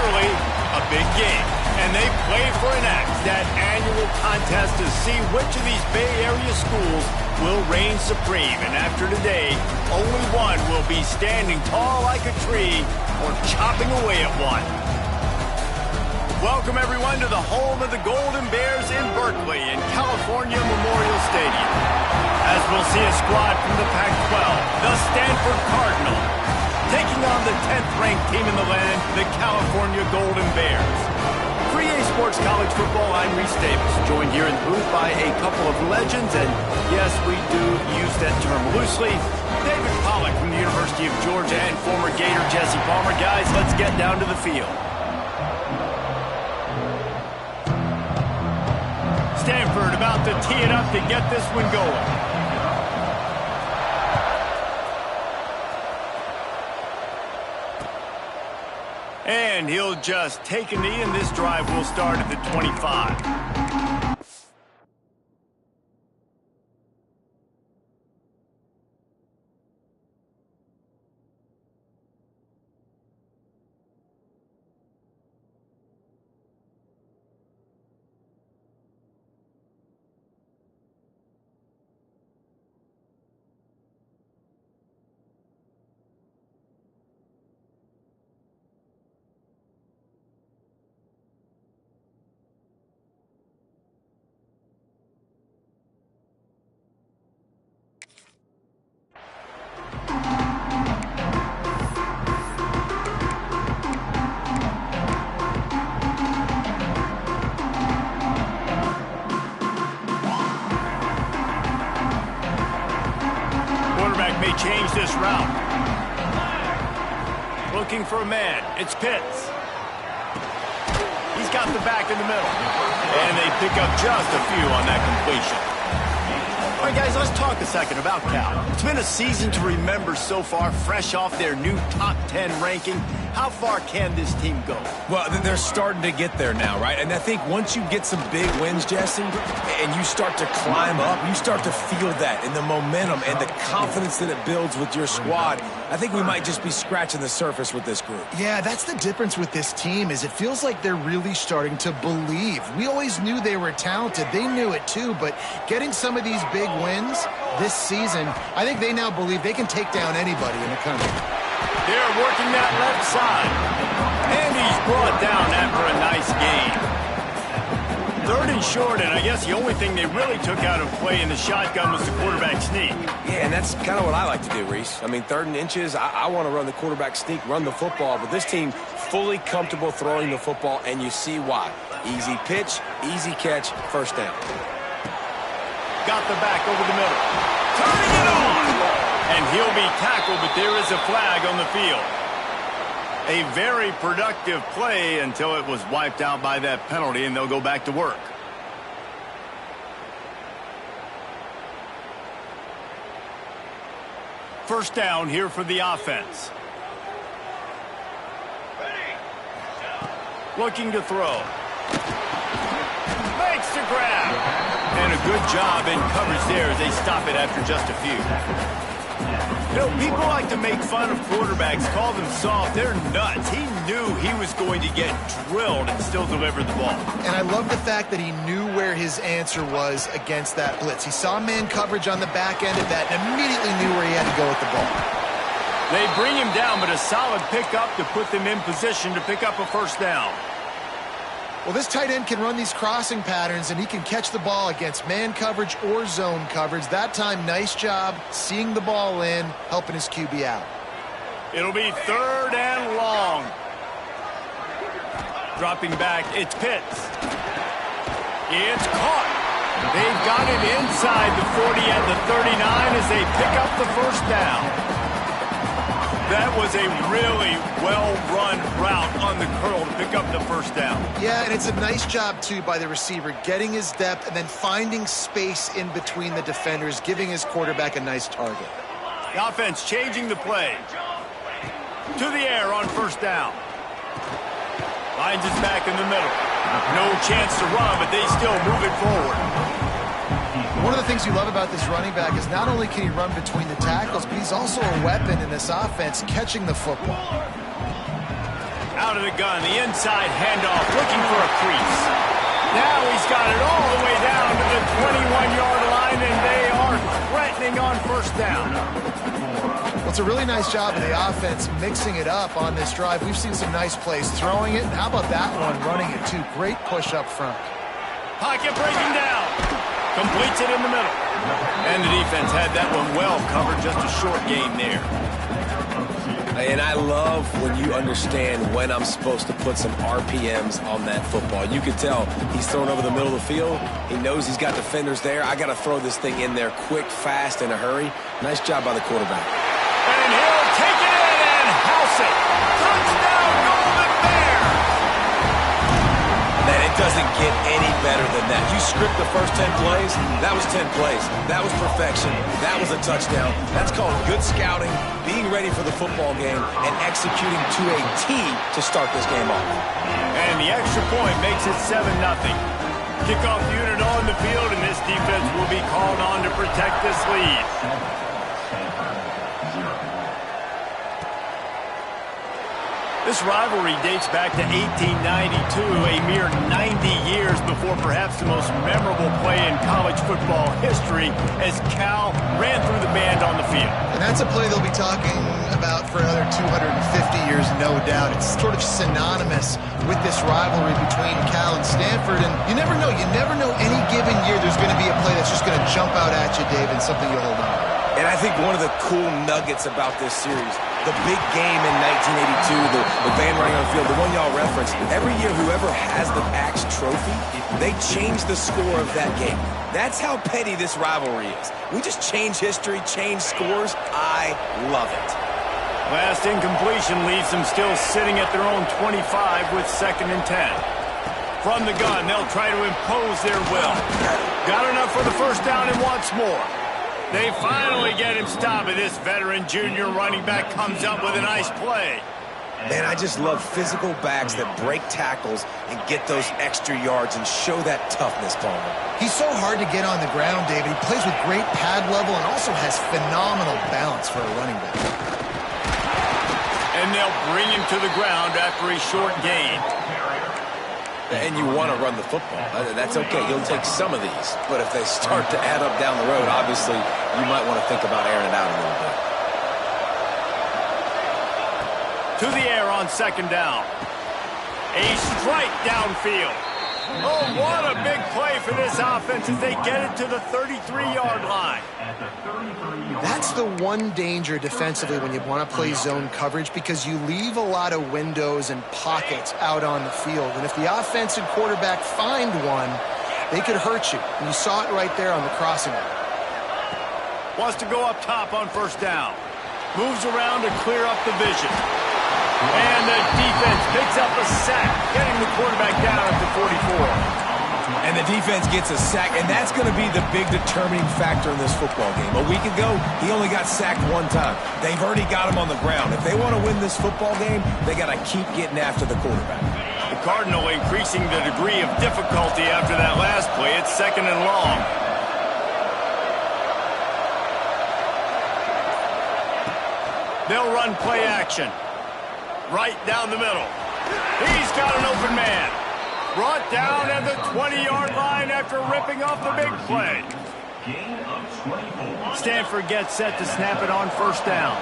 literally a big game. And they play for an axe, that annual contest to see which of these Bay Area schools will reign supreme. And after today, only one will be standing tall like a tree or chopping away at one. Welcome, everyone, to the home of the Golden Bears in Berkeley in California Memorial Stadium. As we'll see a squad from the Pac-12, the Stanford Cardinal, taking on the 10th-ranked team in the land, the California Golden Bears. For EA Sports College Football, I'm Reese Davis, joined here in the booth by a couple of legends, and yes, we do use that term loosely. David Pollack from the University of Georgia and former Gator Jesse Palmer. Guys, let's get down to the field. Stanford about to tee it up to get this one going. And he'll just take a knee, and this drive will start at the 25. May change this route. Looking for a man. It's Pitts. He's got the back in the middle. And they pick up just a few on that completion. All right, guys, let's talk a second about Cal. It's been a season to remember so far, fresh off their new top 10 ranking. How far can this team go? Well, they're starting to get there now, right? And I think once you get some big wins, Jesse, and you start to climb up, you start to feel that and the momentum and the confidence that it builds with your squad. I think we might just be scratching the surface with this group. Yeah, that's the difference with this team is it feels like they're really starting to believe. We always knew they were talented. They knew it too, but getting some of these big wins this season, I think they now believe they can take down anybody in the country. They're working that left side. And he's brought down after a nice gain. 3rd and short, and I guess the only thing they really took out of play in the shotgun was the quarterback sneak. Yeah, and that's kind of what I like to do, Reese. I mean, 3rd and inches, I want to run the quarterback sneak, run the football, but this team fully comfortable throwing the football, and you see why. Easy pitch, easy catch, first down. Got the back over the middle. Turning it on! And he'll be tackled, but there is a flag on the field. A very productive play until it was wiped out by that penalty, and they'll go back to work. First down here for the offense. Looking to throw. Makes the grab. And a good job in coverage there as they stop it after just a few. You know, people like to make fun of quarterbacks, call them soft. They're nuts. He knew he was going to get drilled and still deliver the ball. And I love the fact that he knew where his answer was against that blitz. He saw man coverage on the back end of that and immediately knew where he had to go with the ball. They bring him down, but a solid pickup to put them in position to pick up a first down. Well, this tight end can run these crossing patterns, and he can catch the ball against man coverage or zone coverage. That time, nice job seeing the ball in, helping his QB out. It'll be 3rd and long. Dropping back, it's Pitts. It's caught. They've got it inside the 40 at the 39 as they pick up the first down. That was a really well-run route on the curl to pick up the first down. Yeah, and it's a nice job, too, by the receiver, getting his depth and then finding space in between the defenders, giving his quarterback a nice target. The offense changing the play. To the air on first down. Finds his back in the middle. No chance to run, but they still move it forward. One of the things you love about this running back is not only can he run between the tackles, but he's also a weapon in this offense, catching the football. Out of the gun, the inside handoff, looking for a crease. Now he's got it all the way down to the 21-yard line, and they are threatening on first down. Well, it's a really nice job of the offense mixing it up on this drive. We've seen some nice plays throwing it. And how about that one running it, too? Great push up front. Pocket breaking down. Completes it in the middle. And the defense had that one well covered. Just a short gain there. And I love when you understand when I'm supposed to put some RPMs on that football. You can tell he's thrown over the middle of the field. He knows he's got defenders there. I got to throw this thing in there quick, fast, in a hurry. Nice job by the quarterback. And he'll take it in and house it. Touchdown, Golden Bear! Man, it doesn't get any better than that. You script the first 10 plays, that was 10 plays. That was perfection. That was a touchdown. That's called good scouting, being ready for the football game, and executing to a T to start this game off. And the extra point makes it 7-0. Kickoff unit on the field, and this defense will be called on to protect this lead. This rivalry dates back to 1892, a mere 90 years before perhaps the most memorable play in college football history as Cal ran through the band on the field. And that's a play they'll be talking about for another 250 years, no doubt. It's sort of synonymous with this rivalry between Cal and Stanford, and you never know. You never know any given year there's going to be a play that's just going to jump out at you, David, something you'll hold on to. And I think one of the cool nuggets about this series, the big game in 1982, the van running on the field, the one y'all referenced, every year whoever has the Axe trophy, they change the score of that game. That's how petty this rivalry is. We just change history, change scores. I love it. Last incompletion leaves them still sitting at their own 25 with 2nd and 10. From the gun, they'll try to impose their will. Got enough for the first down and wants more. They finally get him stopped, and this veteran junior running back comes up with a nice play. Man, I just love physical backs that break tackles and get those extra yards and show that toughness, Palmer. He's so hard to get on the ground, David. He plays with great pad level and also has phenomenal balance for a running back. And they'll bring him to the ground after a short gain. And you want to run the football. That's okay. He'll take some of these. But if they start to add up down the road, obviously, you might want to think about airing it out a little bit. To the air on 2nd down. A strike downfield. Oh, what a big play for this offense as they get it to the 33-yard line. That's the one danger defensively when you want to play zone coverage, because you leave a lot of windows and pockets out on the field. And if the offense and quarterback find one, they could hurt you. And you saw it right there on the crossing line. Wants to go up top on 1st down. Moves around to clear up the vision. And the defense picks up a sack, getting the quarterback down at the 44. And the defense gets a sack, and that's going to be the big determining factor in this football game. A week ago, he only got sacked one time. They've already got him on the ground. If they want to win this football game, they got to keep getting after the quarterback. The Cardinal increasing the degree of difficulty after that last play. It's 2nd and long. They'll run play action. Right down the middle. He's got an open man. Brought down at the 20-yard line after ripping off the big play. Stanford gets set to snap it on 1st down.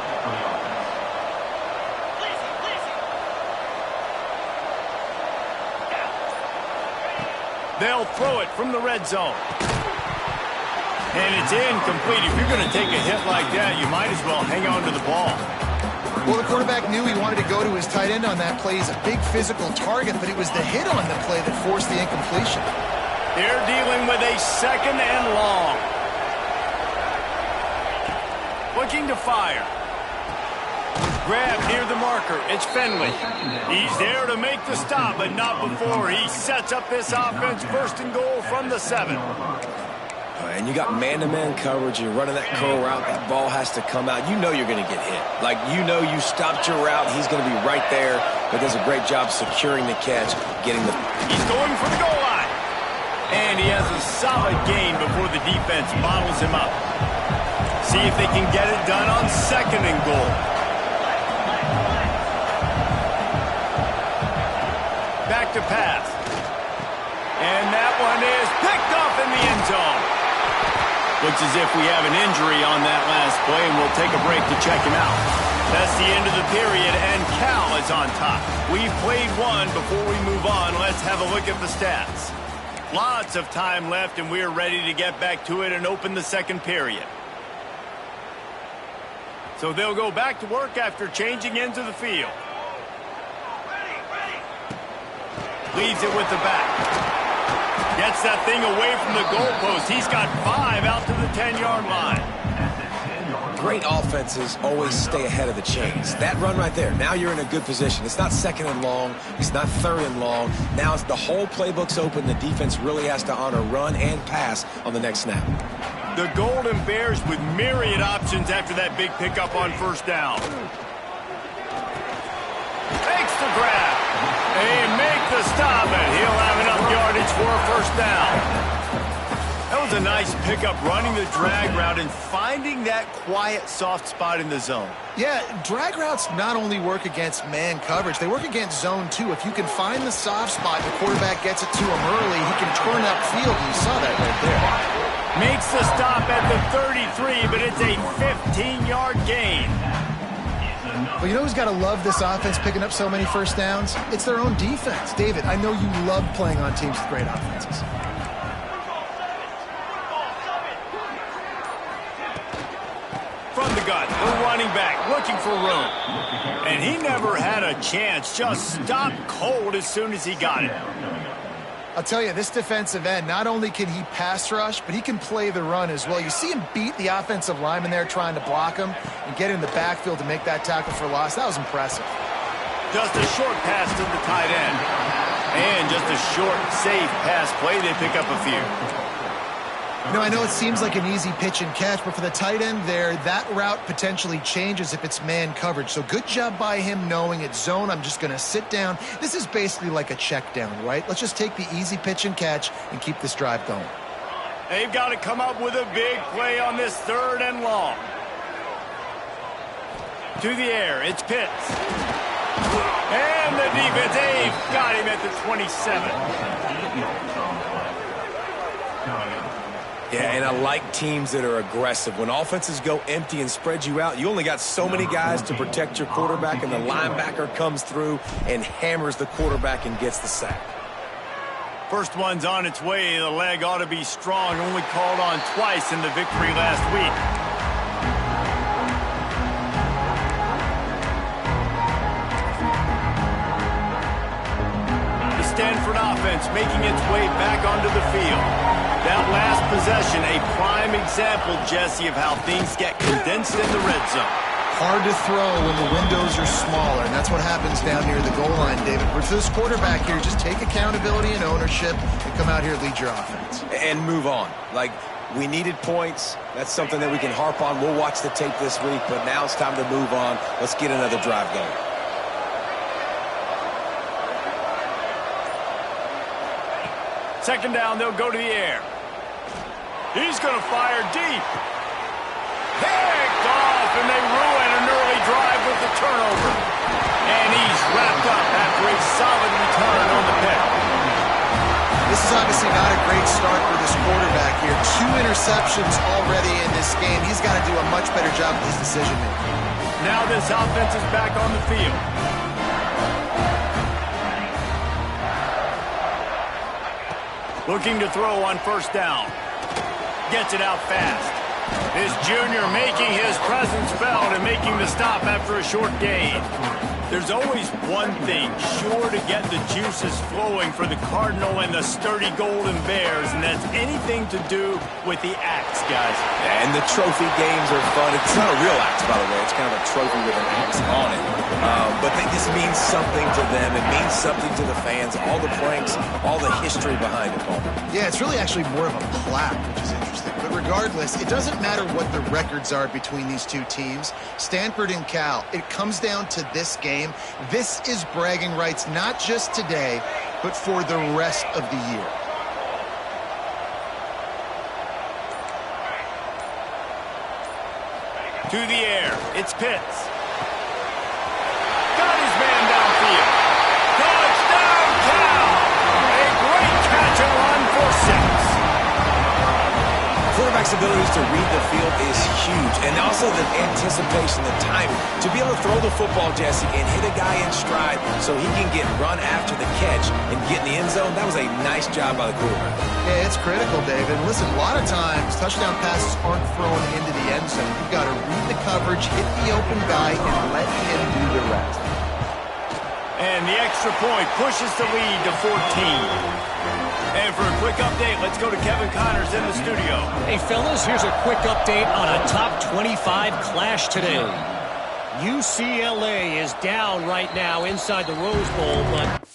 They'll throw it from the red zone. And it's incomplete. If you're going to take a hit like that, you might as well hang on to the ball. Well, the quarterback knew he wanted to go to his tight end on that play. He's a big physical target, but it was the hit on the play that forced the incompletion. They're dealing with a 2nd and long. Looking to fire. Grab near the marker. It's Finley. He's there to make the stop, but not before he sets up this offense 1st and goal from the 7. And you got man-to-man coverage. You're running that curl route. That ball has to come out. You know you're going to get hit. Like, you know you stopped your route. He's going to be right there. But does a great job securing the catch, getting the... He's going for the goal line. And he has a solid gain before the defense bottles him up. See if they can get it done on 2nd and goal. Looks as if we have an injury on that last play, and we'll take a break to check him out. That's the end of the period, and Cal is on top. We've played one. Before we move on, let's have a look at the stats. Lots of time left, and we're ready to get back to it and open the second period. So they'll go back to work after changing into the field. Leaves it with the back. Gets that thing away from the goalpost. He's got 5 out to the 10-yard line. Great offenses always stay ahead of the chains. That run right there, now you're in a good position. It's not second and long. It's not third and long. Now the whole playbook's open. The defense really has to honor run and pass on the next snap. The Golden Bears with myriad options after that big pickup on first down. Makes the grab. They make the stop, and he'll have enough yardage for a first down. That was a nice pickup, running the drag route and finding that quiet, soft spot in the zone. Yeah, drag routes not only work against man coverage, they work against zone too. If you can find the soft spot, the quarterback gets it to him early, he can turn upfield. You saw that right there. Makes the stop at the 33, but it's a 15-yard gain. Well, you know who's got to love this offense picking up so many first downs? It's their own defense. David, I know you love playing on teams with great offenses. From the gun, the running back looking for room. And he never had a chance, just stopped cold as soon as he got it. I'll tell you, this defensive end, not only can he pass rush, but he can play the run as well. You see him beat the offensive lineman there trying to block him and get in the backfield to make that tackle for loss. That was impressive. Just a short pass to the tight end. And just a short, safe pass play. They pick up a few. You know, I know it seems like an easy pitch and catch, but for the tight end there, that route potentially changes if it's man coverage. So good job by him knowing it's zone. I'm just going to sit down. This is basically like a check down, right? Let's just take the easy pitch and catch and keep this drive going. They've got to come up with a big play on this third and long. To the air, it's Pitts. And the defense, they've got him at the 27. Yeah, and I like teams that are aggressive. When offenses go empty and spread you out, you only got so many guys to protect your quarterback, and the linebacker comes through and hammers the quarterback and gets the sack. First one's on its way. The leg ought to be strong. Only called on twice in the victory last week. The Stanford offense making its way back onto the field. That last possession, a prime example, Jesse, of how things get condensed in the red zone. Hard to throw when the windows are smaller, and that's what happens down near the goal line, David. But for this quarterback here, just take accountability and ownership and come out here and lead your offense. And move on. Like, we needed points. That's something that we can harp on. We'll watch the tape this week, but now it's time to move on. Let's get another drive going. Second down, they'll go to the air. He's going to fire deep. Picked off, and they ruin an early drive with the turnover. And he's wrapped up after a solid return on the pick. This is obviously not a great start for this quarterback here. 2 interceptions already in this game. He's got to do a much better job with his decision-making. Now this offense is back on the field. Looking to throw on first down. Gets it out fast. This junior making his presence felt and making the stop after a short gain. There's always one thing sure to get the juices flowing for the Cardinal and the sturdy Golden Bears, and that's anything to do with the axe, guys. And the trophy games are fun. It's not a real axe, by the way. It's kind of a trophy with an axe on it. But this means something to them. It means something to the fans. All the pranks, all the history behind it all. Yeah, it's really actually more of a plaque, which is interesting. But regardless, it doesn't matter what the records are between these two teams. Stanford and Cal, it comes down to this game. This is bragging rights, not just today, but for the rest of the year. To the air, it's Pitts. Got his man downfield. Touchdown, Cal! A great catch and run for 6. quarterback's abilities to read the field is huge, and also the anticipation, the timing. To be able to throw the football, Jesse, and hit a guy in stride so he can get run after the catch and get in the end zone, that was a nice job by the quarterback. Yeah, it's critical, David. Listen, a lot of times, touchdown passes aren't thrown into the end zone. You've got to read the coverage, hit the open guy, and let him do the rest. And the extra point pushes the lead to 14. And for a quick update, let's go to Kevin Connors in the studio. Hey, fellas, here's a quick update on a top 25 clash today. UCLA is down right now inside the Rose Bowl, but...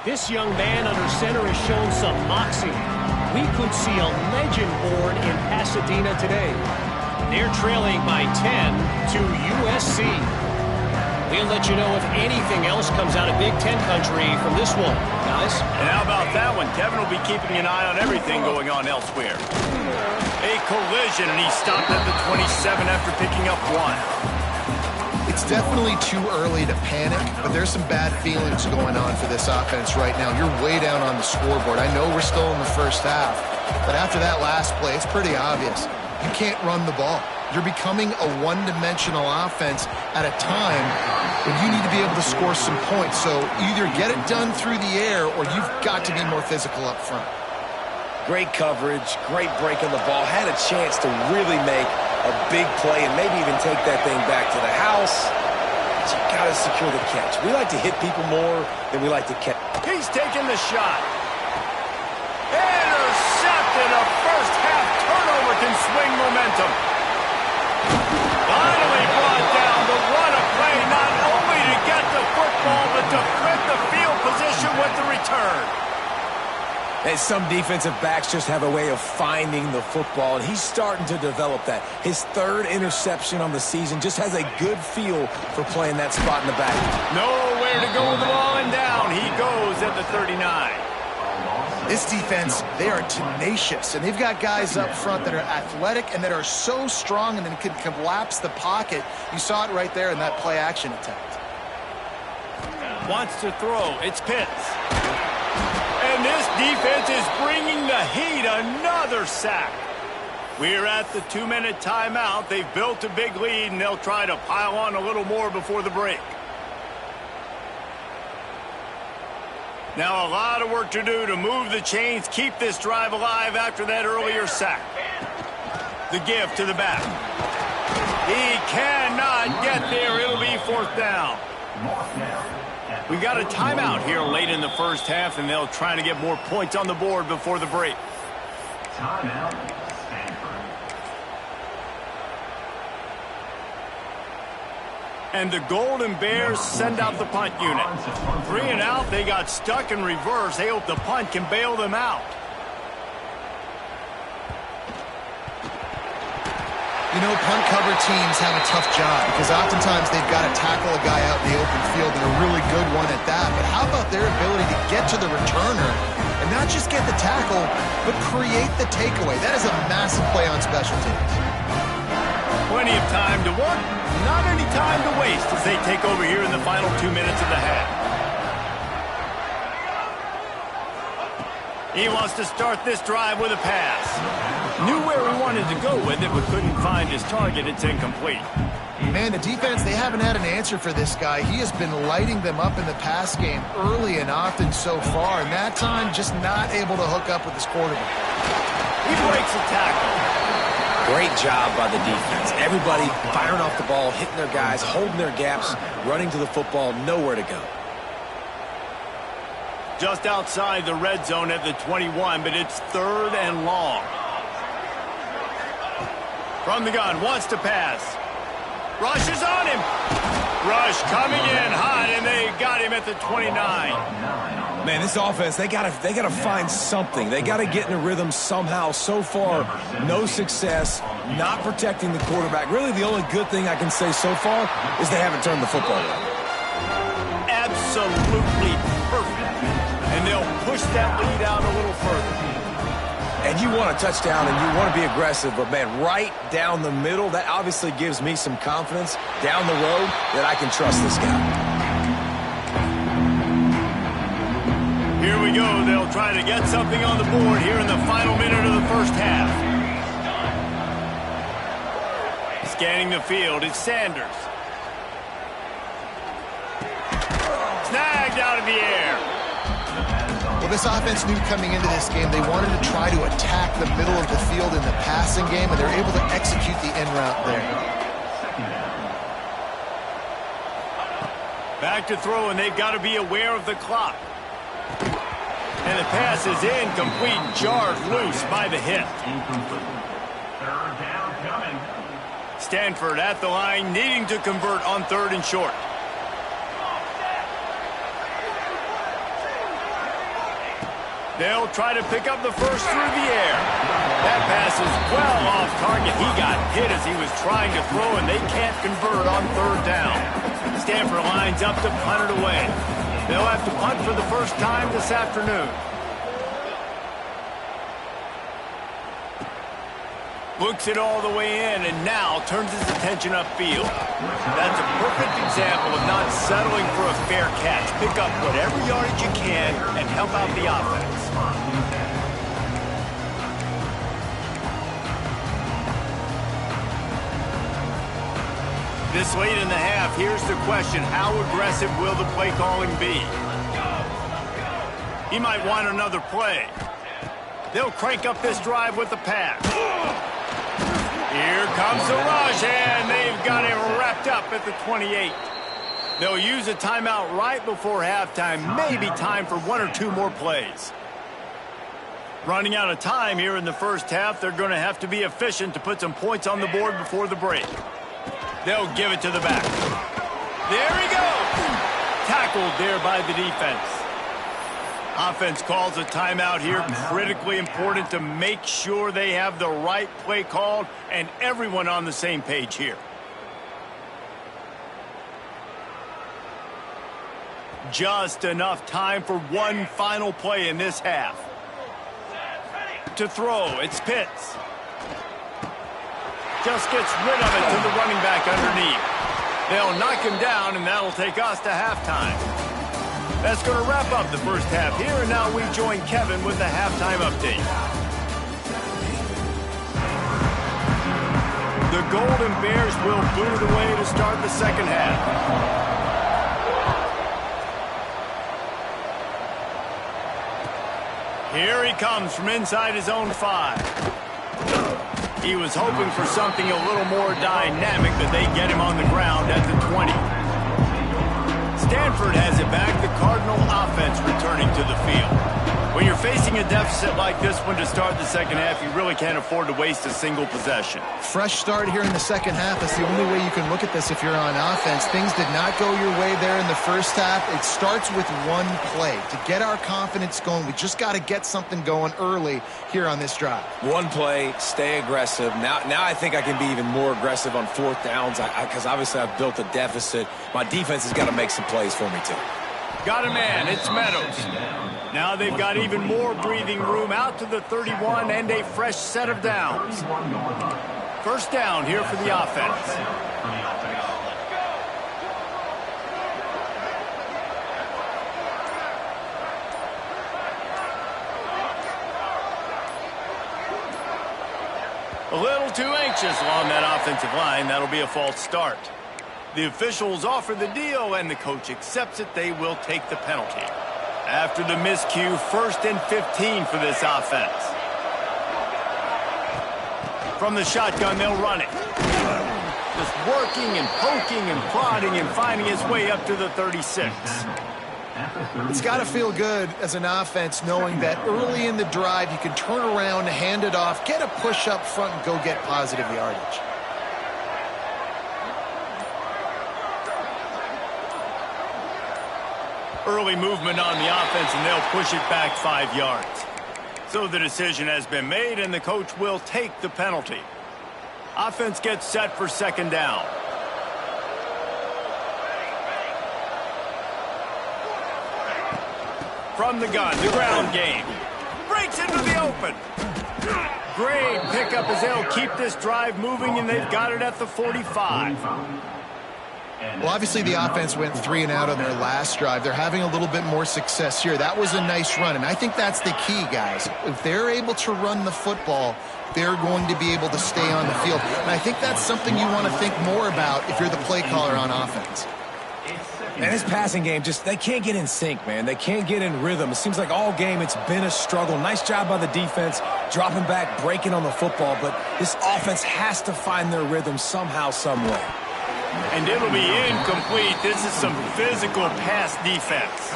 This young man under center has shown some moxie. We could see a legend born in Pasadena today. They're trailing by 10 to USC. We'll let you know if anything else comes out of Big Ten country from this one, guys. And how about that one? Kevin will be keeping an eye on everything going on elsewhere. A collision, and he stopped at the 27 after picking up one. It's definitely too early to panic, but there's some bad feelings going on for this offense right now. You're way down on the scoreboard. I know we're still in the first half, but after that last play, it's pretty obvious. You can't run the ball. You're becoming a one-dimensional offense at a time when you need to be able to score some points. So either get it done through the air or you've got to be more physical up front. Great coverage, great break on the ball. Had a chance to really make a big play and maybe even take that thing back to the house. But you got to secure the catch. We like to hit people more than we like to catch. He's taking the shot. Intercepted. A first-half turnover can swing momentum. Finally brought down the run of play, not only to get the football, but to flip the field position with the return. And some defensive backs just have a way of finding the football, and he's starting to develop that. His third interception on the season, just has a good feel for playing that spot in the back. Nowhere to go with the ball, and down he goes at the 39. This defense, they are tenacious, and they've got guys up front that are athletic and that are so strong and then can collapse the pocket. You saw it right there in that play-action attempt. Wants to throw. It's Pitts. And this defense is bringing the heat. Another sack. We're at the 2-minute timeout. They've built a big lead, and they'll try to pile on a little more before the break. Now a lot of work to do to move the chains, keep this drive alive after that earlier sack. The give to the back. He cannot get there. It'll be fourth down. We got a timeout here late in the first half, and they'll try to get more points on the board before the break. Timeout, Stanford. And the Golden Bears send out the punt unit. 3 and out, they got stuck in reverse. They hope the punt can bail them out. You know, punt cover teams have a tough job because oftentimes they've got to tackle a guy out in the open field, and a really good one at that. But how about their ability to get to the returner and not just get the tackle, but create the takeaway? That is a massive play on special teams. Plenty of time to work, not any time to waste as they take over here in the final 2 minutes of the half. He wants to start this drive with a pass. Knew where he wanted to go with it, but couldn't find his target. It's incomplete. Man, the defense, they haven't had an answer for this guy. He has been lighting them up in the pass game early and often so far, and that time just not able to hook up with his quarterback. He breaks a tackle. Great job by the defense. Everybody firing off the ball, hitting their guys, holding their gaps, running to the football, nowhere to go. Just outside the red zone at the 21, but it's 3rd and long. From the gun, wants to pass. Rush is on him. Rush coming in hot, and they got him at the 29. Man, this offense, they gotta find something. They gotta get in a rhythm somehow. So far, no success. not protecting the quarterback. Really, the only good thing I can say so far is they haven't turned the football over. Absolutely perfect. And they'll push that lead out a little further. And you want a touchdown and you want to be aggressive, but, man, right down the middle, that obviously gives me some confidence down the road that I can trust this guy. Here we go. They'll try to get something on the board here in the final minute of the first half. Scanning the field, it's Sanders. Snagged out of the air. Well, this offense knew coming into this game they wanted to try to attack the middle of the field in the passing game, and they're able to execute the en route there. Back to throw, and they've got to be aware of the clock. And the pass is incomplete, jarred loose by the hit. Third down coming. Stanford at the line, needing to convert on 3rd and short. They'll try to pick up the first through the air. That pass is well off target. He got hit as he was trying to throw, and they can't convert on 3rd down. Stanford lines up to punt it away. They'll have to punt for the first time this afternoon. Looks it all the way in, and now turns his attention upfield. That's a perfect example of not settling for a fair catch. Pick up whatever yardage you can and help out the offense. This late in the half, here's the question. How aggressive will the play calling be? He might want another play. They'll crank up this drive with the pass. Here comes the rush, and they've got him wrapped up at the 28. They'll use a timeout right before halftime. Maybe time for 1 or 2 more plays. Running out of time here in the first half. They're going to have to be efficient to put some points on the board before the break. They'll give it to the back. There he goes. Tackled there by the defense. Offense calls a timeout here. Critically important to make sure they have the right play called and everyone on the same page here. Just enough time for one final play in this half. To throw, it's Pitts. Just gets rid of it to the running back underneath. They'll knock him down, and that'll take us to halftime. That's going to wrap up the first half here, and now we join Kevin with the halftime update. The Golden Bears will boot it away to start the second half. Here he comes from inside his own 5. He was hoping for something a little more dynamic, but they get him on the ground at the 20. Stanford has it back. The Cardinal offense returning to the field. When you're facing a deficit like this one to start the second half, you really can't afford to waste a single possession. Fresh start here in the second half. That's the only way you can look at this if you're on offense. Things did not go your way there in the first half. It starts with one play. To get our confidence going, we just got to get something going early here on this drive. One play, stay aggressive. Now I think I can be even more aggressive on 4th downs because obviously I've built a deficit. My defense has got to make some plays for me too. Got a man. It's Meadows. Now they've got even more breathing room out to the 31 and a fresh set of downs. First down here for the offense. A little too anxious along that offensive line. That'll be a false start. The officials offer the deal, and the coach accepts it. They will take the penalty. After the miscue, 1st and 15 for this offense. From the shotgun, they'll run it. Just working and poking and prodding and finding his way up to the 36. It's got to feel good as an offense knowing that early in the drive you can turn around, hand it off, get a push up front, and go get positive yardage. Early movement on the offense, and they'll push it back 5 yards. So the decision has been made, and the coach will take the penalty. Offense gets set for second down. From the gun, the ground game. Breaks into the open. Great pickup as they'll keep this drive moving, and they've got it at the 45. Well, obviously the offense went 3 and out on their last drive. They're having a little bit more success here. That was a nice run, and I think that's the key, guys. If they're able to run the football, they're going to be able to stay on the field. And I think that's something you want to think more about if you're the play caller on offense. And his passing game, they can't get in sync, man. They can't get in rhythm. It seems like all game it's been a struggle. Nice job by the defense, dropping back, breaking on the football. But this offense has to find their rhythm somehow, some way. And it'll be incomplete. This is some physical pass defense.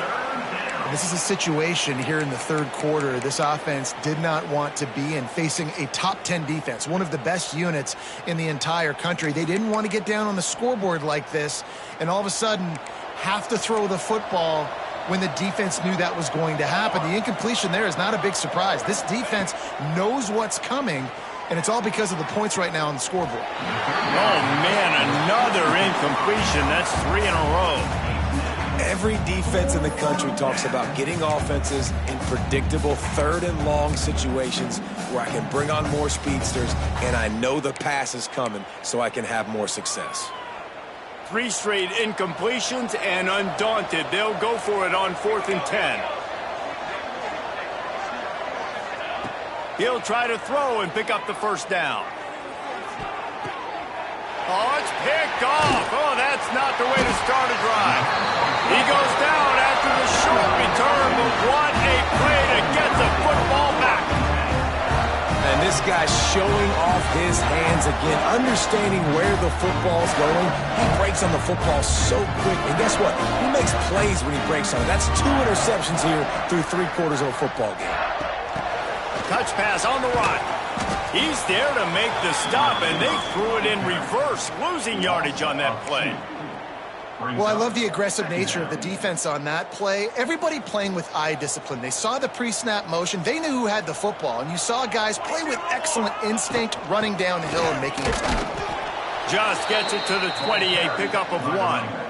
This is a situation here in the third quarter this offense did not want to be in, facing a top 10 defense, one of the best units in the entire country. They didn't want to get down on the scoreboard like this and all of a sudden have to throw the football when the defense knew that was going to happen. The incompletion there is not a big surprise. This defense knows what's coming, and it's all because of the points right now on the scoreboard. Oh, man, another incompletion. That's 3 in a row. Every defense in the country talks about getting offenses in predictable third and long situations where I can bring on more speedsters and I know the pass is coming so I can have more success. 3 straight incompletions, and undaunted, they'll go for it on 4th and 10. He'll try to throw and pick up the first down. Oh, it's picked off. Oh, that's not the way to start a drive. He goes down after the short return, but what a play to get the football back. And this guy's showing off his hands again, understanding where the football's going. He breaks on the football so quick, and guess what? He makes plays when he breaks on it. That's 2 interceptions here through 3 quarters of a football game. Touch pass on the run. He's there to make the stop, and they threw it in reverse, losing yardage on that play. Well, I love the aggressive nature of the defense on that play. Everybody playing with eye discipline. They saw the pre-snap motion. They knew who had the football, and you saw guys play with excellent instinct, running downhill and making a tackle. Just gets it to the 28, pickup of 1.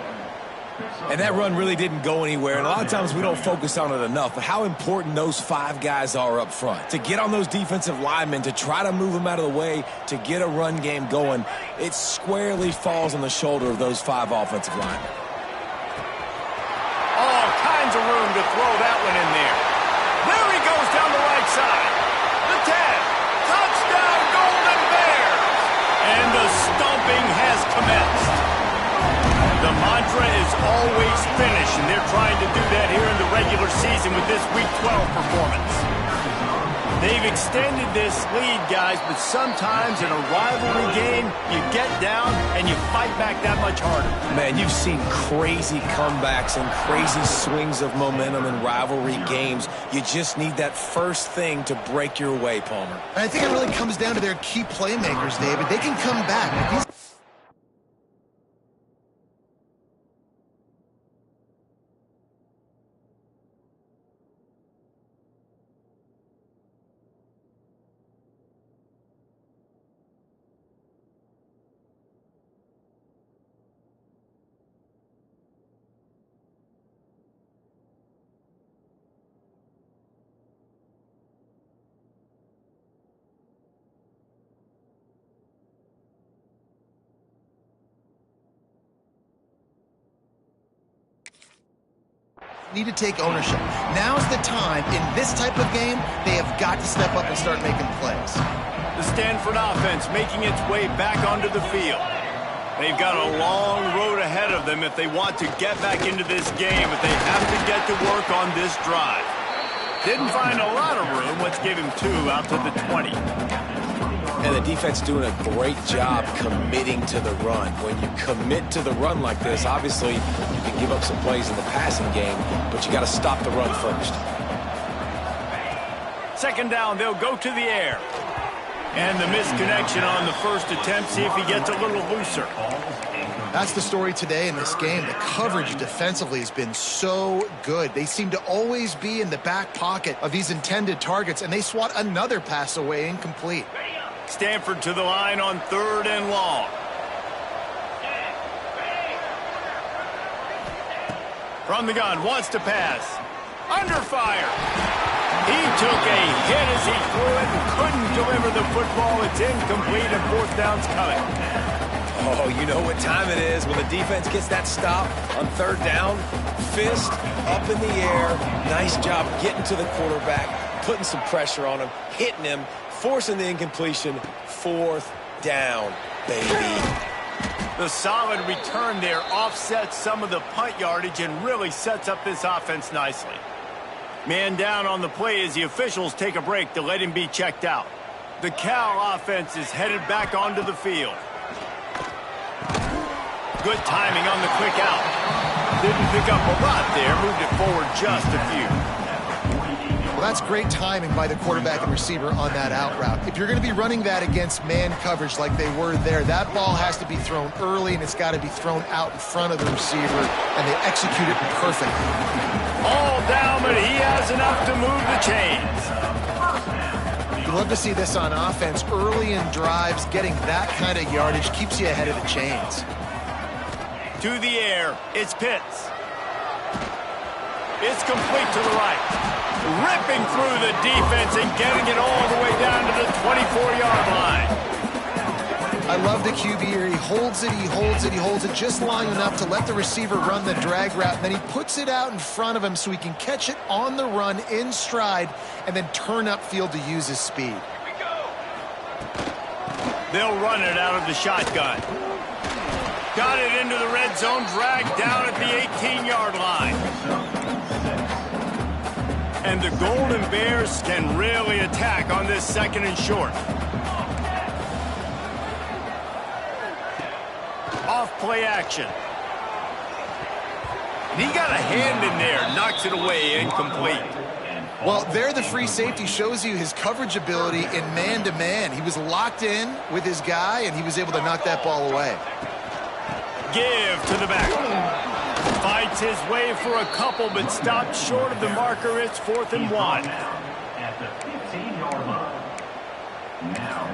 And that run really didn't go anywhere, and a lot of times we don't focus on it enough, but how important those 5 guys are up front. To get on those defensive linemen, to try to move them out of the way, to get a run game going, it squarely falls on the shoulder of those 5 offensive linemen. All kinds of room to throw that one in there. There he goes down the right side. The 10. Touchdown, Golden Bears! And the stomping has commenced. The mantra is always finish, and they're trying to do that here in the regular season with this Week 12 performance. They've extended this lead, guys, but sometimes in a rivalry game, you get down and you fight back that much harder. Man, you've seen crazy comebacks and crazy swings of momentum in rivalry games. You just need that first thing to break your way, Palmer. And I think it really comes down to their key playmakers, David. They can come back. Need to take ownership. Now's the time. In this type of game, they have got to step up and start making plays. The Stanford offense making its way back onto the field. They've got a long road ahead of them if they want to get back into this game, but they have to get to work on this drive. Didn't find a lot of room. Let's give him 2 out to the 20. And the defense doing a great job committing to the run. When you commit to the run like this, obviously you can give up some plays in the passing game, but you got to stop the run first. Second down, they'll go to the air. And the misconnection on the first attempt. See if he gets a little looser. That's the story today in this game. The coverage defensively has been so good. They seem to always be in the back pocket of these intended targets, and they swat another pass away incomplete. Stanford to the line on 3rd and long. From the gun, wants to pass. Under fire. He took a hit as he threw it and couldn't deliver the football. It's incomplete and 4th down's coming. Oh, you know what time it is when the defense gets that stop on 3rd down. Fist up in the air. Nice job getting to the quarterback, putting some pressure on him, hitting him, forcing the incompletion. 4th down, baby. The solid return there offsets some of the punt yardage and really sets up this offense nicely. Man down on the play as the officials take a break to let him be checked out. The Cal offense is headed back onto the field. Good timing on the quick out. Didn't pick up a lot there, moved it forward just a few. Well, that's great timing by the quarterback and receiver on that out route. If you're going to be running that against man coverage like they were there, that ball has to be thrown early and it's got to be thrown out in front of the receiver, and they execute it perfectly. All down, but he has enough to move the chains. You love to see this on offense. Early in drives, getting that kind of yardage keeps you ahead of the chains. To the air, it's Pitts. It's complete to the right. Ripping through the defense and getting it all the way down to the 24-yard line. I love the QB here. He holds it, he holds it, he holds it just long enough to let the receiver run the drag route, and then he puts it out in front of him so he can catch it on the run in stride and then turn upfield to use his speed. They'll run it out of the shotgun. Got it into the red zone, dragged down at the 18-yard line. And the Golden Bears can really attack on this 2nd and short. Off play action. And he got a hand in there, knocks it away, incomplete. Well, there the free safety shows you his coverage ability in man-to-man. He was locked in with his guy, and he was able to knock that ball away. Give to the back. Fights his way for a couple, but stopped short of the marker. It's 4th and 1. At the 15-yard line. Now,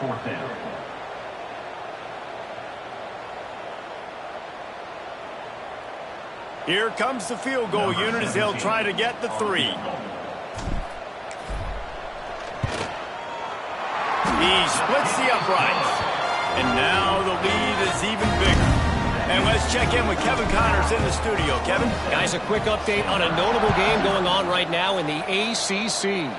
4th down. Here comes the field goal unit as they'll try to get the 3. He splits the uprights. And now the lead is even bigger. And let's check in with Kevin Connors in the studio. Kevin? Guys, a quick update on a notable game going on right now in the ACC.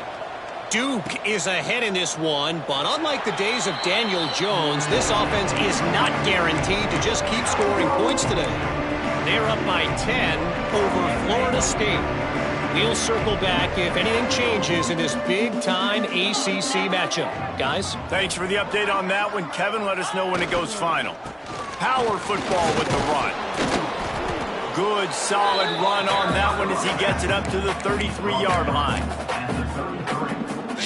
Duke is ahead in this one, but unlike the days of Daniel Jones, this offense is not guaranteed to just keep scoring points today. They're up by 10 over Florida State. We'll circle back if anything changes in this big-time ACC matchup. Guys? Thanks for the update on that one, Kevin. Let us know when it goes final. Power football with the run. Good, solid run on that one as he gets it up to the 33-yard line.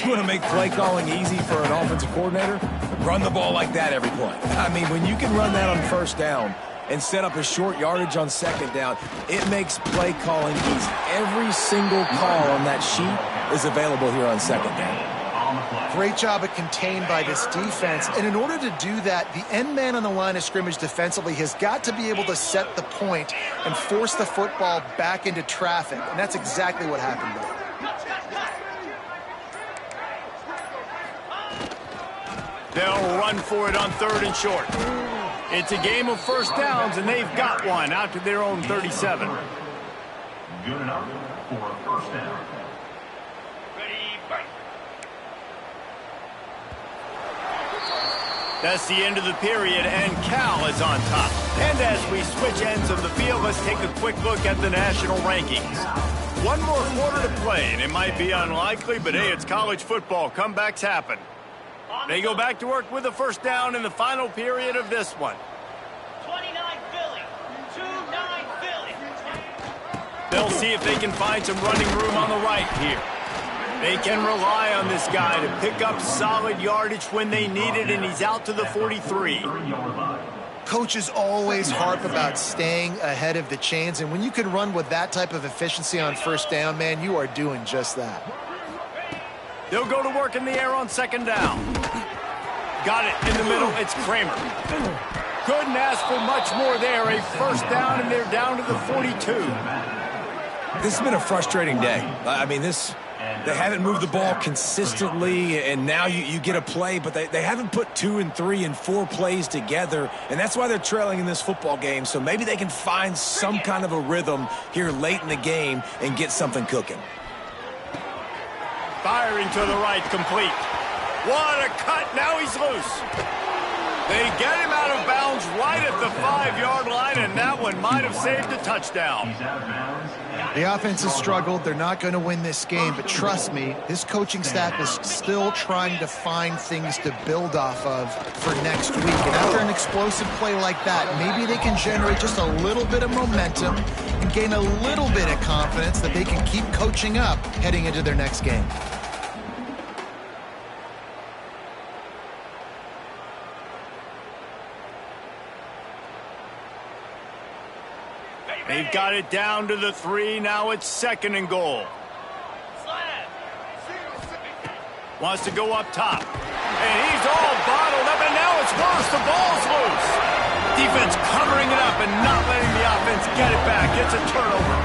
You want to make play calling easy for an offensive coordinator? Run the ball like that every play. I mean, when you can run that on 1st down and set up a short yardage on 2nd down, it makes play calling easy. Every single call on that sheet is available here on 2nd down. Great job at contained by this defense. And in order to do that, the end man on the line of scrimmage defensively has got to be able to set the point and force the football back into traffic. And that's exactly what happened there. They'll run for it on 3rd and short. It's a game of 1st downs, and they've got one out to their own 37. Good enough for a 1st down. That's the end of the period, and Cal is on top. And as we switch ends of the field, let's take a quick look at the national rankings. One more quarter to play, and it might be unlikely, but hey, it's college football. Comebacks happen. They go back to work with a 1st down in the final period of this one. 29 Philly, 2-9 Philly. They'll see if they can find some running room on the right here. They can rely on this guy to pick up solid yardage when they need it, and he's out to the 43. Coaches always harp about staying ahead of the chains, and when you can run with that type of efficiency on 1st down, man, you are doing just that. They'll go to work in the air on 2nd down. Got it in the middle. It's Kramer. Couldn't ask for much more there. A first down, and they're down to the 42. This has been a frustrating day. I mean, they haven't moved the ball consistently, and now you get a play, but they haven't put 2 and 3 and 4 plays together, and that's why they're trailing in this football game. So maybe they can find some kind of a rhythm here late in the game and get something cooking. Firing to the right, complete. What a cut. Now he's loose. They get him out of bounds right at the 5-yard line, and that one might have saved a touchdown. The offense has struggled. They're not going to win this game, but trust me, this coaching staff is still trying to find things to build off of for next week. And after an explosive play like that, maybe they can generate just a little bit of momentum and gain a little bit of confidence that they can keep coaching up heading into their next game. They've got it down to the 3. Now it's 2nd and goal. Wants to go up top. And he's all bottled up, and now it's worse. The ball's loose. Defense covering it up and not letting the offense get it back. It's a turnover.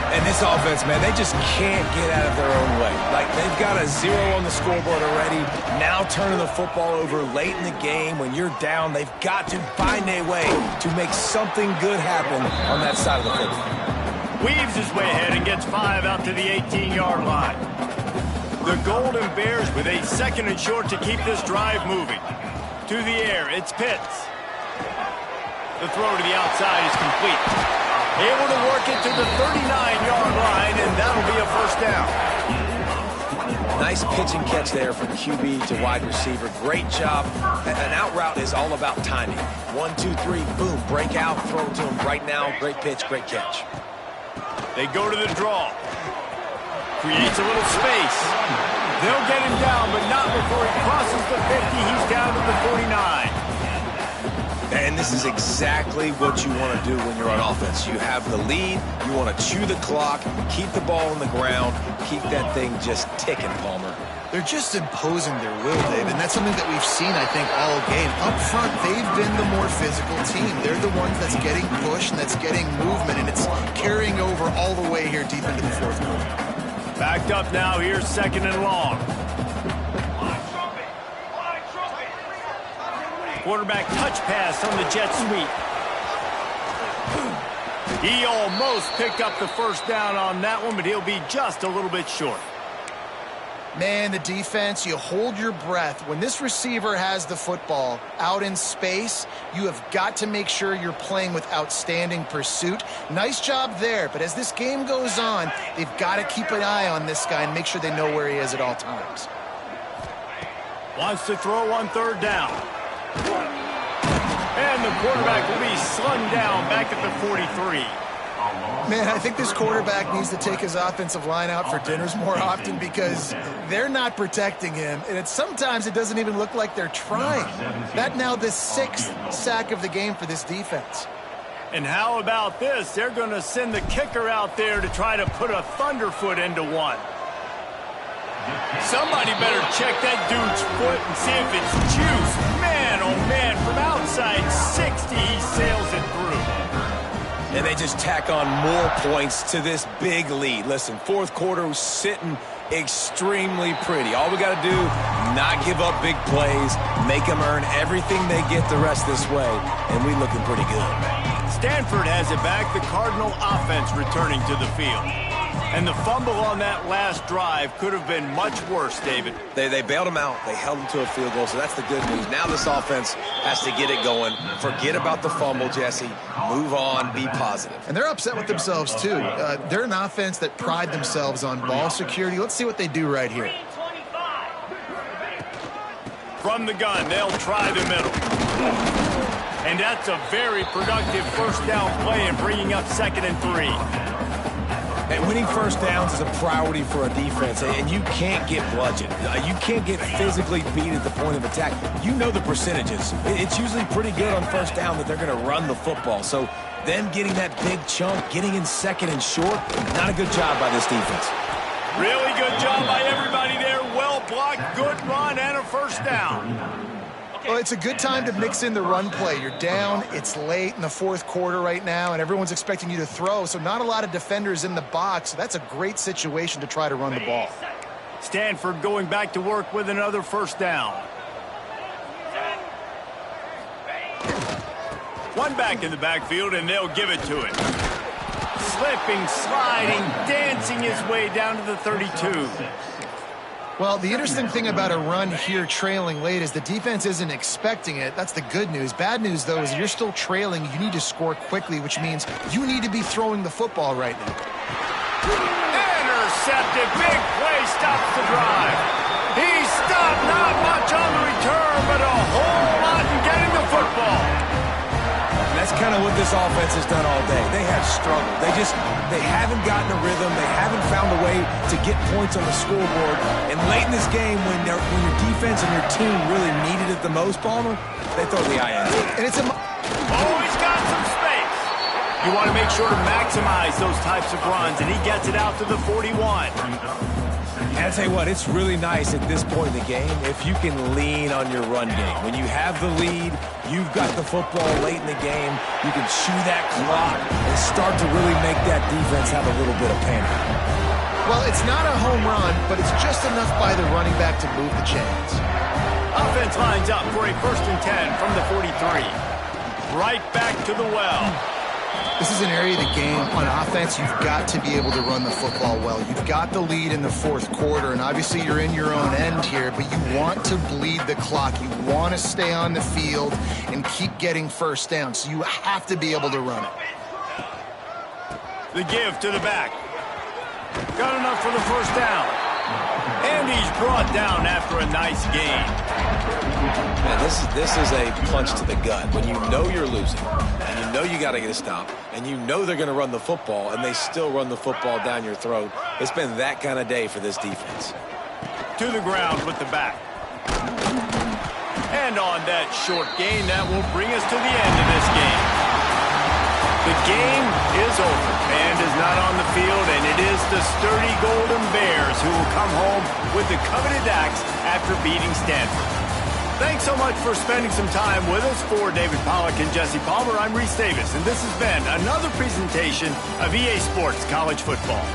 And this offense, man, they just can't get out of their own way. Like, they've got a 0 on the scoreboard already. Now turning the football over late in the game. When you're down, they've got to find a way to make something good happen on that side of the football. Weaves his way ahead and gets 5 out to the 18-yard line. The Golden Bears with a 2nd and short to keep this drive moving. To the air, it's Pitts. The throw to the outside is complete. Able to work it to the 39-yard line, and that'll be a first down. Nice pitch and catch there from QB to wide receiver. Great job. An out route is all about timing. 1, 2, 3, boom, break out, throw it to him right now. Great pitch, great catch. They go to the draw. Creates a little space. They'll get him down, but not before he crosses the 50. He's down to the 49. And this is exactly what you want to do when you're on offense. You have the lead. You want to chew the clock, keep the ball on the ground, keep that thing just ticking, Palmer. They're just imposing their will, Dave, and that's something that we've seen, I think, all game. Up front, they've been the more physical team. They're the ones that's getting pushed and that's getting movement, and it's carrying over all the way here deep into the 4th quarter. Backed up now, here's 2nd and long. Quarterback touch pass on the jet sweep. He almost picked up the first down on that one, but he'll be just a little bit short. Man, the defense, you hold your breath. When this receiver has the football out in space, you have got to make sure you're playing with outstanding pursuit. Nice job there, but as this game goes on, they've got to keep an eye on this guy and make sure they know where he is at all times. Wants to throw on 3rd down. And the quarterback will be slung down back at the 43. Man, I think this quarterback needs to take his offensive line out for dinners more often because they're not protecting him. And sometimes it doesn't even look like they're trying. That now the 6th sack of the game for this defense. And how about this? They're going to send the kicker out there to try to put a thunderfoot into one. Somebody better check that dude's foot and see if it's juice. Man, oh man, from outside 60, he sails it through. And they just tack on more points to this big lead. Listen, 4th quarter was sitting extremely pretty. All we got to do, not give up big plays, make them earn everything they get the rest this way, and we looking pretty good. Stanford has it back. The Cardinal offense returning to the field. And the fumble on that last drive could have been much worse, David. They bailed him out. They held him to a field goal, so that's the good news. Now this offense has to get it going. Forget about the fumble, Jesse. Move on. Be positive. And they're upset with themselves, too. They're an offense that pride themselves on ball security. Let's see what they do right here. From the gun, they'll try the middle. And that's a very productive first down play in bringing up 2nd and 3. And winning first downs is a priority for a defense, and you can't get bludgeoned. You can't get physically beat at the point of attack. You know the percentages. It's usually pretty good on first down that they're going to run the football. So them getting that big chunk, getting in 2nd and short, not a good job by this defense. Really good job by everybody there. Well blocked, good run, and a first down. Well, it's a good time to mix in the run play. You're down, it's late in the fourth quarter right now, and everyone's expecting you to throw, so not a lot of defenders in the box. So that's a great situation to try to run the ball. Stanford going back to work with another first down. One back in the backfield, and they'll give it to it. Slipping, sliding, dancing his way down to the 32. Well, the interesting thing about a run here trailing late is the defense isn't expecting it. That's the good news. Bad news, though, is you're still trailing. You need to score quickly, which means you need to be throwing the football right now. Intercepted. Big play stops the drive. He stopped. Not much on the return, but a whole lot in getting the football. That's kind of what this offense has done all day. They have struggled. They haven't gotten a rhythm. They haven't found a way to get points on the scoreboard. And late in this game, when your defense and your team really needed it the most, Palmer, they throw the INT. And it's he's got some space. You want to make sure to maximize those types of runs, and he gets it out to the 41. And I tell you what, it's really nice at this point in the game if you can lean on your run game. When you have the lead, you've got the football late in the game, you can chew that clock and start to really make that defense have a little bit of panic. Well, it's not a home run, but it's just enough by the running back to move the chains. Offense lines up for a 1st and 10 from the 43. Right back to the well. This is an area of the game on offense you've got to be able to run the football well. You've got the lead in the fourth quarter, and obviously you're in your own end here, but you want to bleed the clock. You want to stay on the field and keep getting first down, so you have to be able to run it. The give to the back. Got enough for the first down. And he's brought down after a nice gain. Man, this is a punch to the gut. When you know you're losing, and you know you got to get a stop, and you know they're going to run the football, and they still run the football down your throat. It's been that kind of day for this defense. To the ground with the back. And on that short gain, that will bring us to the end of this game. The game is over. Band is not on the field, and it is the sturdy Golden Bears who will come home with the coveted axe after beating Stanford. Thanks so much for spending some time with us. For David Pollack and Jesse Palmer, I'm Reese Davis, and this has been another presentation of EA Sports College Football.